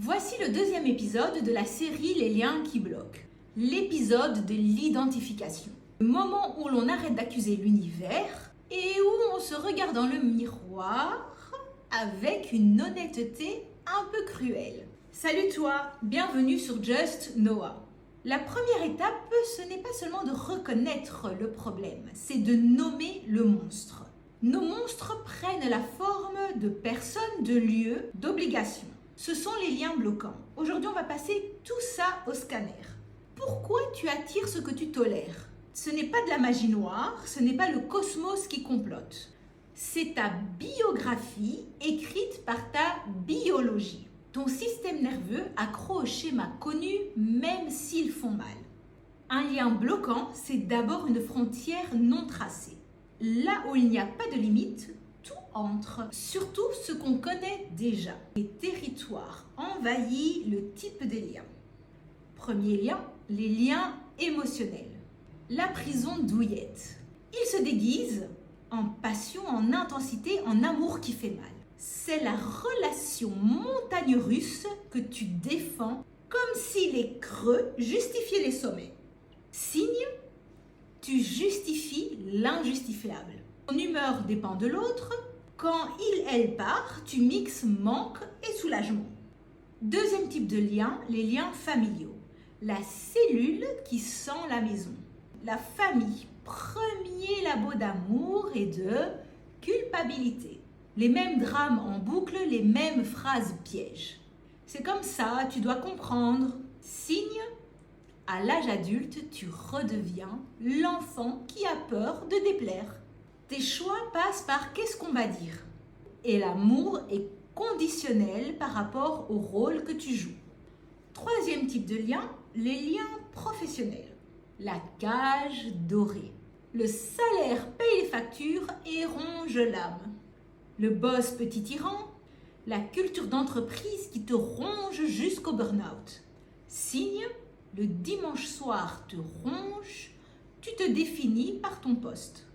Voici le deuxième épisode de la série Les liens qui bloquent. L'épisode de l'identification. Le moment où l'on arrête d'accuser l'univers et où on se regarde dans le miroir avec une honnêteté un peu cruelle. Salut toi, bienvenue sur Just Noah. La première étape, ce n'est pas seulement de reconnaître le problème, c'est de nommer le monstre. Nos monstres prennent la forme de personnes, de lieux, d'obligations. Ce sont les liens bloquants. Aujourd'hui, on va passer tout ça au scanner. Pourquoi tu attires ce que tu tolères? Ce n'est pas de la magie noire, ce n'est pas le cosmos qui complote. C'est ta biographie écrite par ta biologie. Ton système nerveux accro aux schémas connus même s'ils font mal. Un lien bloquant, c'est d'abord une frontière non tracée. Là où il n'y a pas de limite, tout entre, surtout ce qu'on connaît déjà. Les territoires envahissent le type de lien. Premier lien, les liens émotionnels. La prison douillette. Ils se déguisent en passion, en intensité, en amour qui fait mal. C'est la relation montagne russe que tu défends comme si les creux justifiaient les sommets. Signe, tu justifies l'injustifiable. Ton humeur dépend de l'autre. Quand elle part, tu mixes manque et soulagement. Deuxième type de lien, les liens familiaux. La cellule qui sent la maison. La famille, premier labo d'amour et de culpabilité. Les mêmes drames en boucle, les mêmes phrases pièges. C'est comme ça, tu dois comprendre. Signe, à l'âge adulte, tu redeviens l'enfant qui a peur de déplaire. Tes choix passent par qu'est-ce qu'on va dire. Et l'amour est conditionnel par rapport au rôle que tu joues. Troisième type de lien, les liens professionnels. La cage dorée. Le salaire paye les factures et ronge l'âme. Le boss petit tyran. La culture d'entreprise qui te ronge jusqu'au burn-out. Signe, le dimanche soir te ronge, tu te définis par ton poste.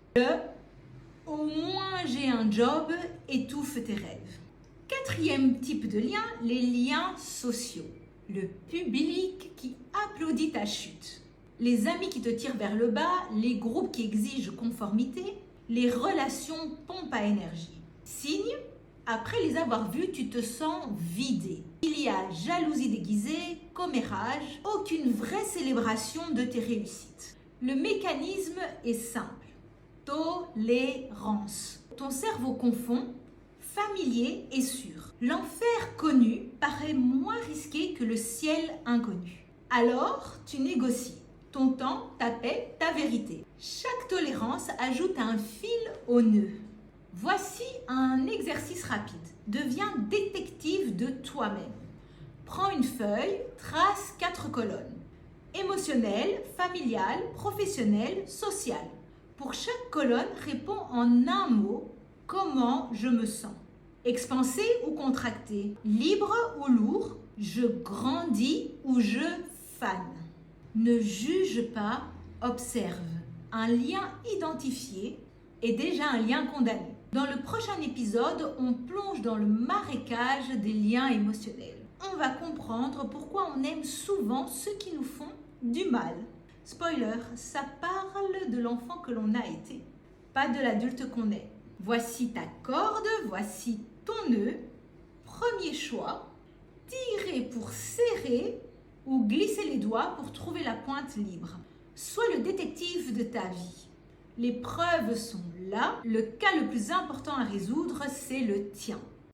Au moins j'ai un job étouffe tes rêves. Quatrième type de lien, les liens sociaux. Le public qui applaudit ta chute. Les amis qui te tirent vers le bas, les groupes qui exigent conformité, les relations pompe à énergie. Signe, après les avoir vus, tu te sens vidé. Il y a jalousie déguisée, commérage, aucune vraie célébration de tes réussites. Le mécanisme est simple. Tolérance. Ton cerveau confond familier et sûr. L'enfer connu paraît moins risqué que le ciel inconnu. Alors, tu négocies. Ton temps, ta paix, ta vérité. Chaque tolérance ajoute un fil au nœud. Voici un exercice rapide. Deviens détective de toi-même. Prends une feuille, trace 4 colonnes. Émotionnel, familial, professionnel, social. Pour chaque colonne, réponds en un mot comment je me sens. Expansé ou contracté, libre ou lourd, je grandis ou je fane. Ne juge pas, observe. Un lien identifié est déjà un lien condamné. Dans le prochain épisode, on plonge dans le marécage des liens émotionnels. On va comprendre pourquoi on aime souvent ceux qui nous font du mal. Spoiler, ça parle de l'enfant que l'on a été, pas de l'adulte qu'on est. Voici ta corde, voici ton nœud. Premier choix, tirer pour serrer ou glisser les doigts pour trouver la pointe libre. Sois le détective de ta vie. Les preuves sont là. Le cas le plus important à résoudre, c'est le tien.